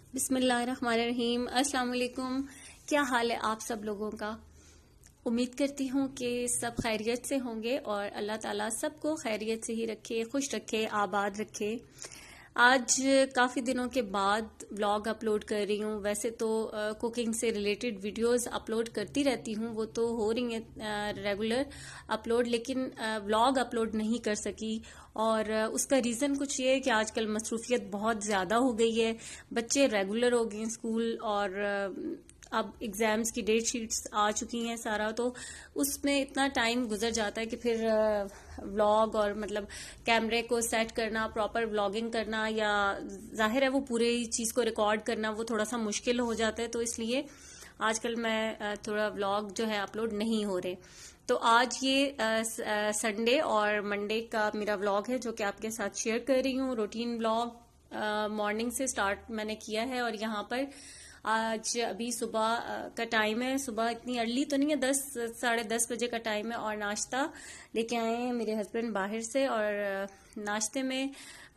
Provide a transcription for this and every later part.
बिस्मिल्लाहिर्रहमानिर्रहीम। अस्सलाम वालेकुम। क्या हाल है आप सब लोगों का? उम्मीद करती हूँ कि सब खैरियत से होंगे और अल्लाह ताला सबको खैरियत से ही रखे, खुश रखे, आबाद रखे। आज काफ़ी दिनों के बाद व्लॉग अपलोड कर रही हूँ। वैसे तो कुकिंग से रिलेटेड वीडियोस अपलोड करती रहती हूँ, वो तो हो रही हैं रेगुलर अपलोड, लेकिन व्लॉग अपलोड नहीं कर सकी। और उसका रीज़न कुछ ये है कि आजकल मसरूफियत बहुत ज़्यादा हो गई है। बच्चे रेगुलर हो गए हैं स्कूल, और अब एग्ज़ाम्स की डेट शीट्स आ चुकी हैं सारा, तो उसमें इतना टाइम गुजर जाता है कि फिर व्लॉग और मतलब कैमरे को सेट करना, प्रॉपर व्लॉगिंग करना, या जाहिर है वो पूरे चीज़ को रिकॉर्ड करना वो थोड़ा सा मुश्किल हो जाता है। तो इसलिए आजकल मैं थोड़ा व्लॉग जो है अपलोड नहीं हो रहे। तो आज ये संडे और मंडे का मेरा व्लॉग है जो कि आपके साथ शेयर कर रही हूँ। रूटीन व्लॉग मॉर्निंग से स्टार्ट मैंने किया है, और यहाँ पर आज अभी सुबह का टाइम है। सुबह इतनी अर्ली तो नहीं है, 10 साढ़े 10 बजे का टाइम है, और नाश्ता लेके आए हैं मेरे हस्बैंड बाहर से। और नाश्ते में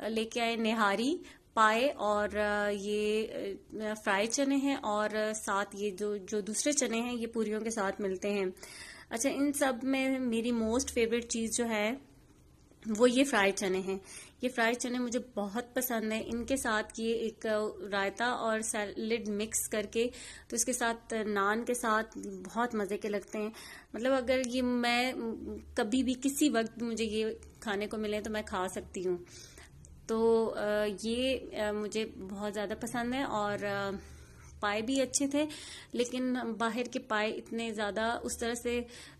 लेके आए निहारी, पाए, और ये फ्राई चने हैं, और साथ ये जो जो दूसरे चने हैं ये पूरियों के साथ मिलते हैं। अच्छा, इन सब में मेरी मोस्ट फेवरेट चीज़ जो है वो ये फ्राई चने हैं। ये फ्राई चने मुझे बहुत पसंद है। इनके साथ ये एक रायता और सैलेड मिक्स करके, तो इसके साथ नान के साथ बहुत मज़े के लगते हैं। मतलब अगर ये मैं कभी भी किसी वक्त मुझे ये खाने को मिले तो मैं खा सकती हूँ। तो ये मुझे बहुत ज़्यादा पसंद है। और पाए भी अच्छे थे, लेकिन बाहर के पाए इतने ज़्यादा उस तरह से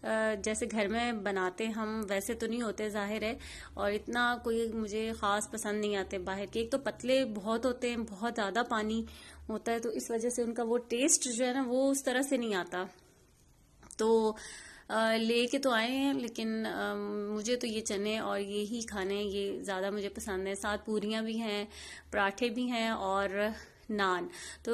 जैसे घर में बनाते हम वैसे तो नहीं होते, जाहिर है। और इतना कोई मुझे ख़ास पसंद नहीं आते बाहर के। एक तो पतले बहुत होते हैं, बहुत ज़्यादा पानी होता है, तो इस वजह से उनका वो टेस्ट जो है ना वो उस तरह से नहीं आता। तो लेके तो आए हैं, लेकिन मुझे तो ये चने और ये ही खाने ये ज़्यादा मुझे पसंद है। साथ पूरियाँ भी हैं, पराठे भी हैं, और नान। तो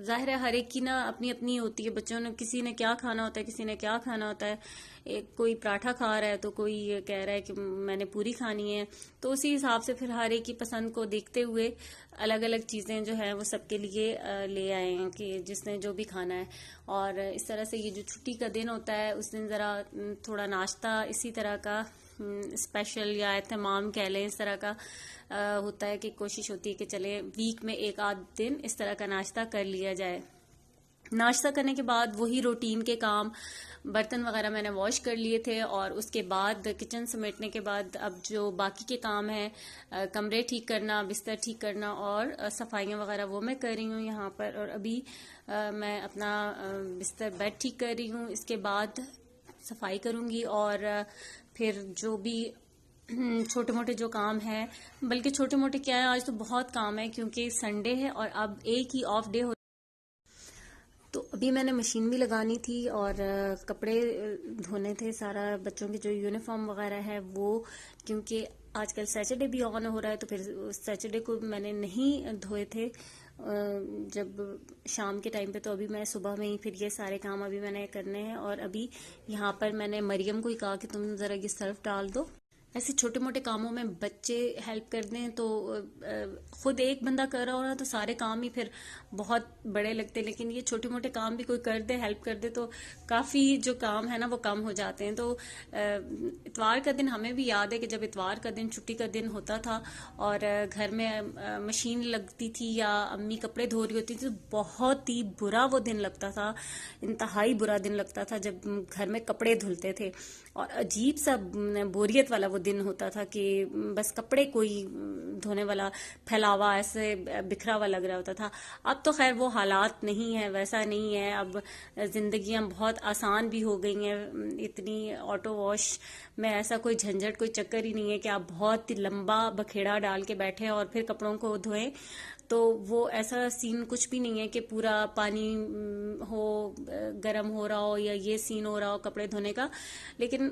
जाहिर है हर एक की ना अपनी अपनी होती है। बच्चों ने किसी ने क्या खाना होता है, किसी ने क्या खाना होता है। एक कोई पराठा खा रहा है तो कोई ये कह रहा है कि मैंने पूरी खानी है। तो उसी हिसाब से फिर हर एक की पसंद को देखते हुए अलग अलग चीज़ें जो हैं वो सबके लिए ले आए हैं कि जिसने जो भी खाना है। और इस तरह से ये जो छुट्टी का दिन होता है उस दिन ज़रा थोड़ा नाश्ता इसी तरह का स्पेशल या एहतमाम कह लें, इस तरह का होता है कि कोशिश होती है कि चले वीक में एक आध दिन इस तरह का नाश्ता कर लिया जाए। नाश्ता करने के बाद वही रूटीन के काम, बर्तन वगैरह मैंने वॉश कर लिए थे, और उसके बाद किचन समेटने के बाद अब जो बाकी के काम हैं, कमरे ठीक करना, बिस्तर ठीक करना और सफाइयाँ वगैरह वो मैं कर रही हूँ यहाँ पर। और अभी मैं अपना बिस्तर बेड ठीक कर रही हूँ। इसके बाद सफाई करूँगी, और फिर जो भी छोटे मोटे जो काम है, बल्कि छोटे मोटे क्या है, आज तो बहुत काम है क्योंकि संडे है और अब एक ही ऑफ डे हो। तो अभी मैंने मशीन भी लगानी थी, और कपड़े धोने थे, सारा बच्चों की जो यूनिफॉर्म वगैरह है वो, क्योंकि आजकल सैटरडे भी ऑन हो रहा है, तो फिर सैटरडे को मैंने नहीं धोए थे जब शाम के टाइम पे। तो अभी मैं सुबह में ही फिर ये सारे काम अभी मैंने करने हैं। और अभी यहाँ पर मैंने मरियम को ही कहा कि तुम ज़रा ये सर्फ डाल दो। ऐसे छोटे मोटे कामों में बच्चे हेल्प कर दें तो खुद एक बंदा कर रहा हो ना तो सारे काम ही फिर बहुत बड़े लगते हैं, लेकिन ये छोटे मोटे काम भी कोई कर दे, हेल्प कर दे, तो काफ़ी जो काम है ना वो कम हो जाते हैं। तो इतवार का दिन हमें भी याद है कि जब इतवार का दिन छुट्टी का दिन होता था और घर में मशीन लगती थी या अम्मी कपड़े धो रही होती थी, तो बहुत ही बुरा वो दिन लगता था, इंतहाई बुरा दिन लगता था जब घर में कपड़े धुलते थे। और अजीब सा बोरियत वाला वो दिन होता था कि बस कपड़े कोई धोने वाला फैलावा ऐसे बिखरा हुआ लग रहा होता था। अब तो खैर वो हालात नहीं है, वैसा नहीं है। अब जिंदगियां बहुत आसान भी हो गई हैं, इतनी ऑटो वॉश में ऐसा कोई झंझट, कोई चक्कर ही नहीं है कि आप बहुत लंबा बखेड़ा डाल के बैठे और फिर कपड़ों को धोएं। तो वो ऐसा सीन कुछ भी नहीं है कि पूरा पानी हो, गर्म हो रहा हो, या ये सीन हो रहा हो कपड़े धोने का। लेकिन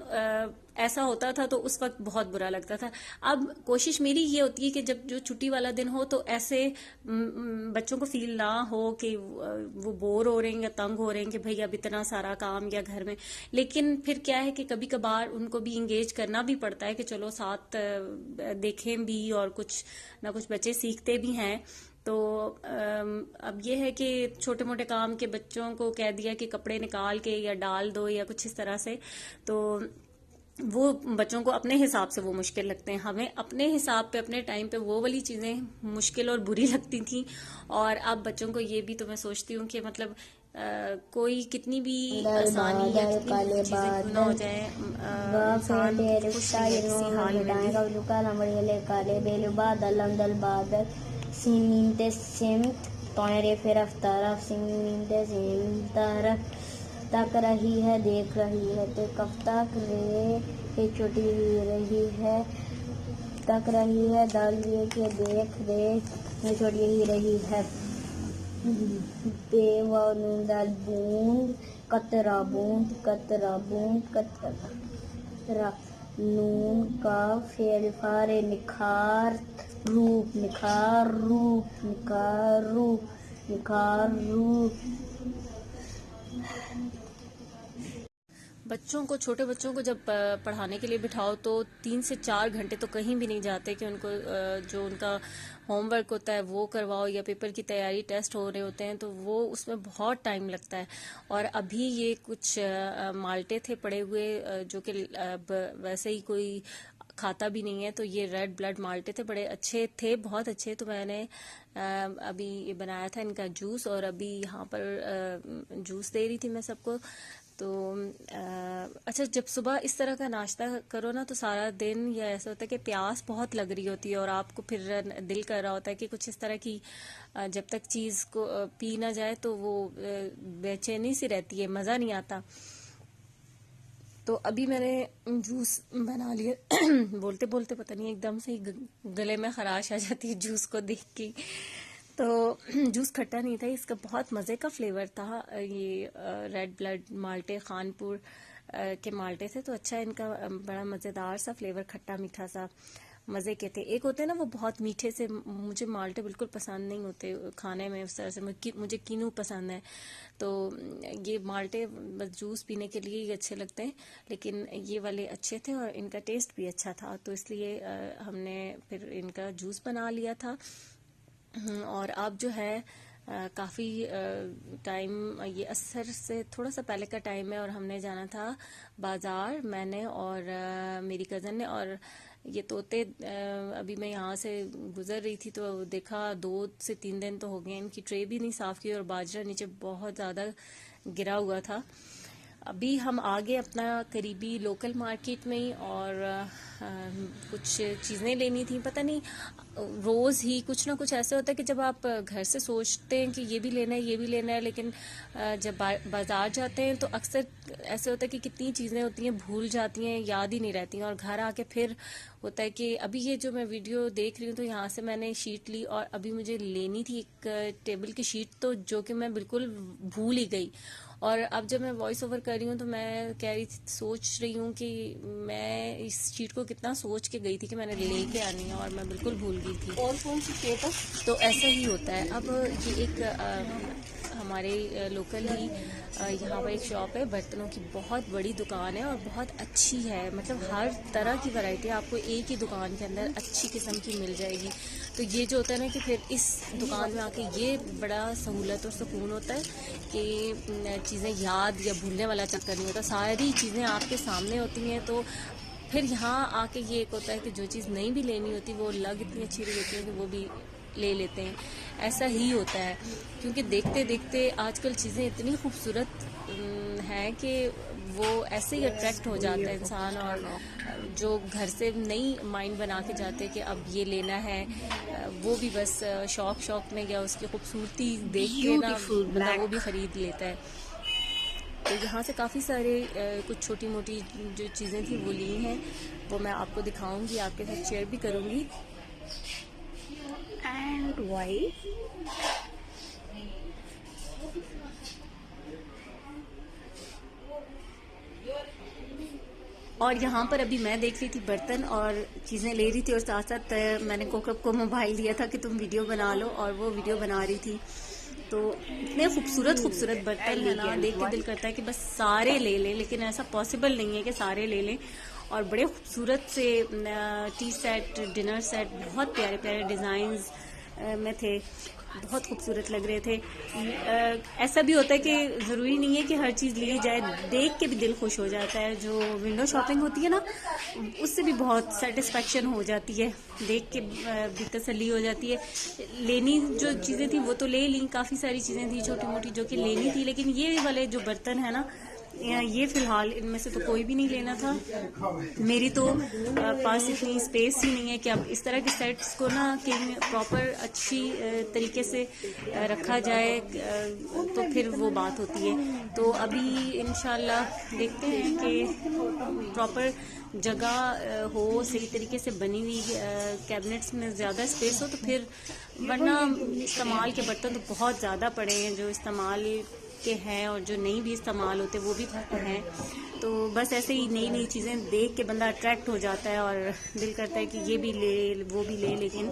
ऐसा होता था तो उस वक्त बहुत बुरा लगता था। अब कोशिश मेरी ये होती है कि जब जो छुट्टी वाला दिन हो तो ऐसे बच्चों को फील ना हो कि वो बोर हो रहे हैं या तंग हो रहे हैं कि भाई अब इतना सारा काम या घर में। लेकिन फिर क्या है कि कभी कभार उनको भी इंगेज करना भी पड़ता है कि चलो साथ देखें भी, और कुछ ना कुछ बच्चे सीखते भी हैं। तो अब ये है कि छोटे मोटे काम के बच्चों को कह दिया कि कपड़े निकाल के या डाल दो या कुछ इस तरह से, तो वो बच्चों को अपने हिसाब से वो मुश्किल लगते हैं। हमें अपने हिसाब पे अपने टाइम पे वो वाली चीज़ें मुश्किल और बुरी लगती थी, और अब बच्चों को ये भी तो मैं सोचती हूँ कि मतलब कोई कितनी भी आसानी या कितनी भी चीज़ें क्यों ना हो जाए, इंसान खुश नहीं है किसी हाल में भी। तक रही है, देख रही है, ते कब तक रे ये छुटी हुई रही है, तक रही है, डाल ये के देख रे ये छुटी ही रही है। बेवनूंदल बूंद कतरा बूंद कतरा बूंद कतरा नून का फेरफार निखार रूप निखार रूप निखार रूप निखार रूप। बच्चों को, छोटे बच्चों को जब पढ़ाने के लिए बिठाओ तो 3 से 4 घंटे तो कहीं भी नहीं जाते कि उनको जो उनका होमवर्क होता है वो करवाओ, या पेपर की तैयारी, टेस्ट हो रहे होते हैं तो वो उसमें बहुत टाइम लगता है। और अभी ये कुछ माल्टे थे पड़े हुए जो कि वैसे ही कोई खाता भी नहीं है, तो ये रेड ब्लड माल्टे थे, बड़े अच्छे थे, बहुत अच्छे। तो मैंने अभी ये बनाया था इनका जूस, और अभी यहाँ पर जूस दे रही थी मैं सबको। तो अच्छा, जब सुबह इस तरह का नाश्ता करो ना तो सारा दिन या ऐसा होता है कि प्यास बहुत लग रही होती है, और आपको फिर दिल कर रहा होता है कि कुछ इस तरह की जब तक चीज़ को पी ना जाए तो वो बेचैनी सी रहती है, मज़ा नहीं आता। तो अभी मैंने जूस बना लिया बोलते बोलते पता नहीं एकदम से ही गले में खराश आ जाती है जूस को देख के। तो जूस खट्टा नहीं था, इसका बहुत मज़े का फ्लेवर था। ये रेड ब्लड माल्टे खानपुर के माल्टे थे, तो अच्छा इनका बड़ा मज़ेदार सा फ्लेवर, खट्टा मीठा सा मज़े के थे। एक होते हैं ना वो बहुत मीठे से, मुझे माल्टे बिल्कुल पसंद नहीं होते खाने में उस तरह से, मुझे कीनू पसंद है। तो ये माल्टे बस जूस पीने के लिए ही अच्छे लगते हैं, लेकिन ये वाले अच्छे थे और इनका टेस्ट भी अच्छा था, तो इसलिए हमने फिर इनका जूस बना लिया था। और अब जो है काफ़ी टाइम, ये असर से थोड़ा सा पहले का टाइम है, और हमने जाना था बाज़ार, मैंने और मेरी कज़न ने। और ये तोते अभी मैं यहाँ से गुजर रही थी तो देखा 2 से 3 दिन तो हो गए, इनकी ट्रे भी नहीं साफ़ की, और बाजरा नीचे बहुत ज़्यादा गिरा हुआ था। अभी हम आ गए अपना करीबी लोकल मार्केट में ही, और कुछ चीज़ें लेनी थी। पता नहीं रोज़ ही कुछ ना कुछ ऐसे होता है कि जब आप घर से सोचते हैं कि ये भी लेना है ये भी लेना है, लेकिन जब बाज़ार जाते हैं तो अक्सर ऐसे होता है कि कितनी चीज़ें होती हैं भूल जाती हैं, याद ही नहीं रहती हैं, और घर आके फिर होता है कि अभी ये जो मैं वीडियो देख रही हूँ तो यहाँ से मैंने शीट ली, और अभी मुझे लेनी थी एक टेबल की शीट, तो जो कि मैं बिल्कुल भूल ही गई। और अब जब मैं वॉइस ओवर कर रही हूँ तो मैं कह रही थी, सोच रही हूँ कि मैं इस शीट को कितना सोच के गई थी कि मैंने लेके आनी है, और मैं बिल्कुल भूल गई थी। और कौन सी पेपर, तो ऐसा ही होता है। अब ये एक हमारे लोकल ही यहाँ पर एक शॉप है, बर्तनों की बहुत बड़ी दुकान है और बहुत अच्छी है, मतलब हर तरह की वैरायटी आपको एक ही दुकान के अंदर अच्छी किस्म की मिल जाएगी। तो ये जो होता है ना कि फिर इस दुकान में आके ये बड़ा सहूलत और सुकून होता है कि चीज़ें याद या भूलने वाला चक्कर नहीं होता, सारी चीज़ें आपके सामने होती हैं। तो फिर यहाँ आके ये एक होता है कि जो चीज़ नहीं भी लेनी होती वो लग इतनी अच्छी रही होती है कि वो भी ले लेते हैं। ऐसा ही होता है क्योंकि देखते देखते आजकल चीज़ें इतनी खूबसूरत हैं कि वो ऐसे ही अट्रैक्ट हो जाता है इंसान, और जो घर से नहीं माइंड बना के जाते कि अब ये लेना है, वो भी बस शौक में या उसकी खूबसूरती देख के ना मतलब वो भी ख़रीद लेता है। तो यहाँ से काफ़ी सारे कुछ छोटी मोटी जो चीज़ें थी वो ली हैं, वो मैं आपको दिखाऊंगी, आपके साथ शेयर भी करूँगी। एंड वाई और यहाँ पर अभी मैं देख रही थी बर्तन और चीज़ें ले रही थी, और साथ साथ मैंने कोकब को मोबाइल दिया था कि तुम वीडियो बना लो, और वो वीडियो बना रही थी। तो इतने खूबसूरत बर्तन है ना, देख के दिल करता है कि बस सारे ले लें, लेकिन ऐसा पॉसिबल नहीं है कि सारे ले लें। और बड़े खूबसूरत से टी सेट, डिनर सेट, बहुत प्यारे प्यारे डिज़ाइंस में थे। बहुत खूबसूरत लग रहे थे। ऐसा भी होता है कि ज़रूरी नहीं है कि हर चीज़ ली जाए, देख के भी दिल खुश हो जाता है। जो विंडो शॉपिंग होती है ना, उससे भी बहुत सेटिस्फेक्शन हो जाती है, देख के भी तसल्ली हो जाती है। लेनी जो चीज़ें थी वो तो ले ली, काफ़ी सारी चीज़ें थी छोटी मोटी जो कि लेनी थी, लेकिन ये वाले जो बर्तन है ना, ये फिलहाल इनमें से तो कोई भी नहीं लेना था। मेरी तो पास इतनी स्पेस ही नहीं है कि अब इस तरह के सेट्स को ना कि प्रॉपर अच्छी तरीके से रखा जाए, तो फिर वो बात होती है। तो अभी इंशाल्लाह देखते हैं कि प्रॉपर जगह हो, सही तरीके से बनी हुई कैबिनेट्स में ज़्यादा स्पेस हो, तो फिर वरना इस्तेमाल के बर्तन तो बहुत ज़्यादा पड़े हैं जो इस्तेमाल के हैं, और जो नहीं भी इस्तेमाल होते वो भी हैं। तो बस ऐसे ही नई नई चीज़ें देख के बंदा अट्रैक्ट हो जाता है और दिल करता है कि ये भी ले वो भी ले, लेकिन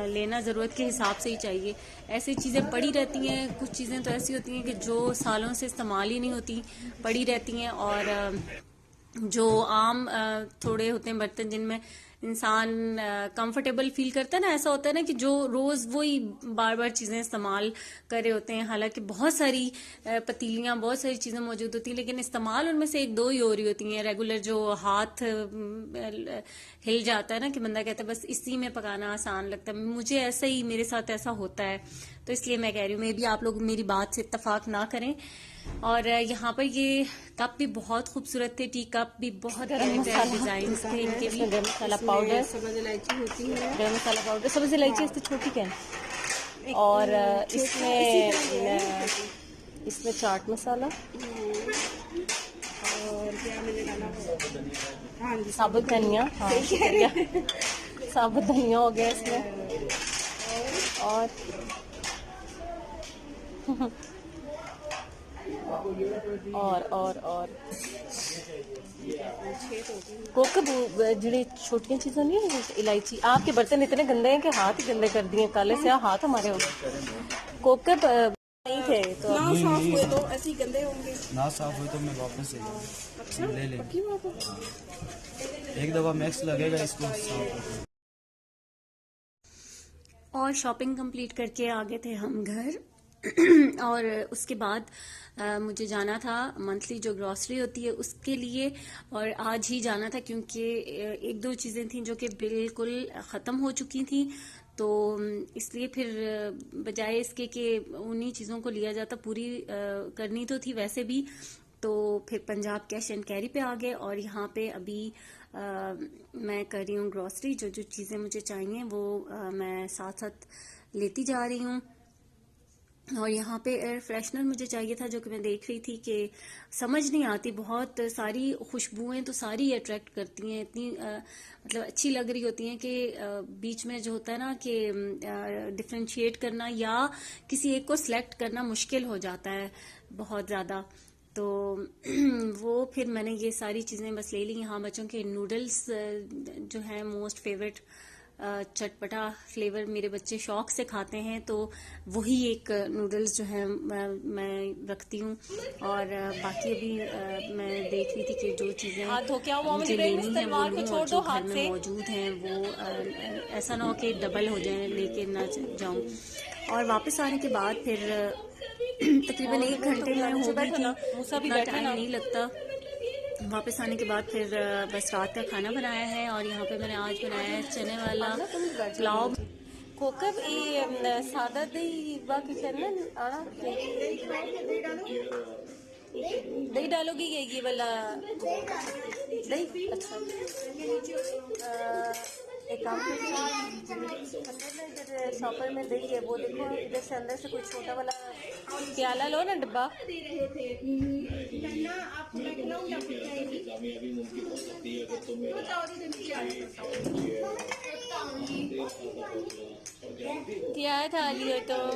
लेना ज़रूरत के हिसाब से ही चाहिए। ऐसी चीज़ें पड़ी रहती हैं, कुछ चीज़ें तो ऐसी होती हैं कि जो सालों से इस्तेमाल ही नहीं होती, पड़ी रहती हैं। और जो आम थोड़े होते हैं बर्तन जिनमें इंसान कंफर्टेबल फील करता है ना, ऐसा होता है ना कि जो रोज वही बार बार चीजें इस्तेमाल कर रहे होते हैं। हालांकि बहुत सारी पतीलियां, बहुत सारी चीजें मौजूद होती हैं, लेकिन इस्तेमाल उनमें से एक दो ही हो रही होती हैं। रेगुलर जो हाथ हिल जाता है ना कि बंदा कहता है बस इसी में पकाना आसान लगता है। मुझे ऐसा ही, मेरे साथ ऐसा होता है, तो इसलिए मैं कह रही हूँ, मे भी आप लोग मेरी बात से इत्तेफाक ना करें। और यहाँ पर ये कप भी बहुत खूबसूरत थे, टी कप भी बहुत प्यारे डिजाइन थे इनके भी। गरम मसाला पाउडर, सब्ज़ इलायची होती है, गरम मसाला पाउडर, सब्ज़ इलायची इससे छोटी कैन, और इसमें चाट मसाला, और क्या मैंने डाला, हाँ जी, साबुत धनिया, हाँ साबुत धनिया हो गया इसमें, और कोकब जी छोटियां चीजें नहीं है, इलायची। आपके बर्तन इतने गंदे हैं कि हाथ ही गंदे कर दिए, काले से हाथ हमारे हो गए। कोकब नहीं थे तो ना साफ हुए तो ऐसे ही गंदे होंगे, ना साफ हुई तो मैं वापस अच्छा ले लेंगे। पक्की बात है। एक दफा मैक्स लगेगा इसको साफ। और शॉपिंग कंप्लीट करके आ गए थे हम घर। और उसके बाद मुझे जाना था मंथली जो ग्रॉसरी होती है उसके लिए, और आज ही जाना था क्योंकि एक दो चीज़ें थी जो कि बिल्कुल ख़त्म हो चुकी थी। तो इसलिए फिर बजाय इसके कि उन्हीं चीज़ों को लिया जाता, पूरी करनी तो थी वैसे भी, तो फिर पंजाब कैश एंड कैरी पे आ गए। और यहाँ पे अभी मैं कर रही हूँ ग्रॉसरी, जो जो चीज़ें मुझे चाहिए वो मैं साथ साथ लेती जा रही हूँ। और यहाँ पे एयर फ्रेशनर मुझे चाहिए था, जो कि मैं देख रही थी कि समझ नहीं आती, बहुत सारी खुशबुएं तो सारी अट्रैक्ट करती हैं, इतनी मतलब अच्छी लग रही होती हैं कि बीच में जो होता है ना कि डिफ्रेंशिएट करना या किसी एक को सिलेक्ट करना मुश्किल हो जाता है बहुत ज़्यादा। तो वो फिर मैंने ये सारी चीज़ें बस ले ली। यहाँ बच्चों के नूडल्स जो है मोस्ट फेवरेट चटपटा फ्लेवर मेरे बच्चे शौक से खाते हैं, तो वही एक नूडल्स जो है मैं रखती हूँ। और बाकी अभी मैं देख रही थी कि जो चीज़ें मुझे लेनी है वो लूँ, और जो घर में मौजूद हैं वो ऐसा ना हो कि डबल हो जाए, लेके ना जाऊँ। और वापस आने के बाद फिर तकरीबन 1 घंटे में हो गई थी, उतना टाइम नहीं लगता। वापस आने के बाद फिर बस रात का खाना बनाया है, और यहाँ पे मैंने आज बनाया है चने वाला पुलाव। कोकब ये सादा दही बाकी करना आना दही डालोगी, ये वाला दही, अच्छा एक काम इधर शॉपर में दही है, वो देखो इधर से अंदर से कोई छोटा वाला प्याला लो ना, डब्बा। क्या था लियो तुम?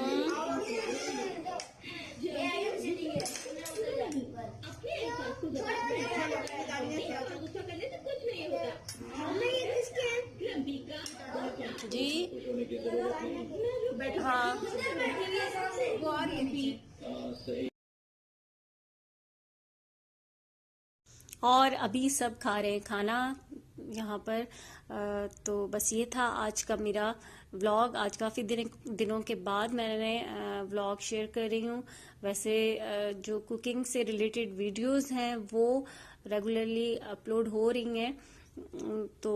जी हाँ, और अभी सब खा रहे हैं खाना, यहाँ पर। तो बस ये था आज का मेरा व्लॉग। आज काफ़ी दिनों के बाद मैंने व्लॉग शेयर कर रही हूँ। वैसे जो कुकिंग से रिलेटेड वीडियोस हैं वो रेगुलरली अपलोड हो रही हैं, तो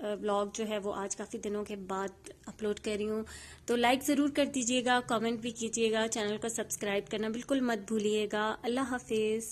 व्लॉग जो है वो आज काफ़ी दिनों के बाद अपलोड कर रही हूँ। तो लाइक ज़रूर कर दीजिएगा, कमेंट भी कीजिएगा, चैनल को सब्सक्राइब करना बिल्कुल मत भूलिएगा। अल्लाह हाफिज़।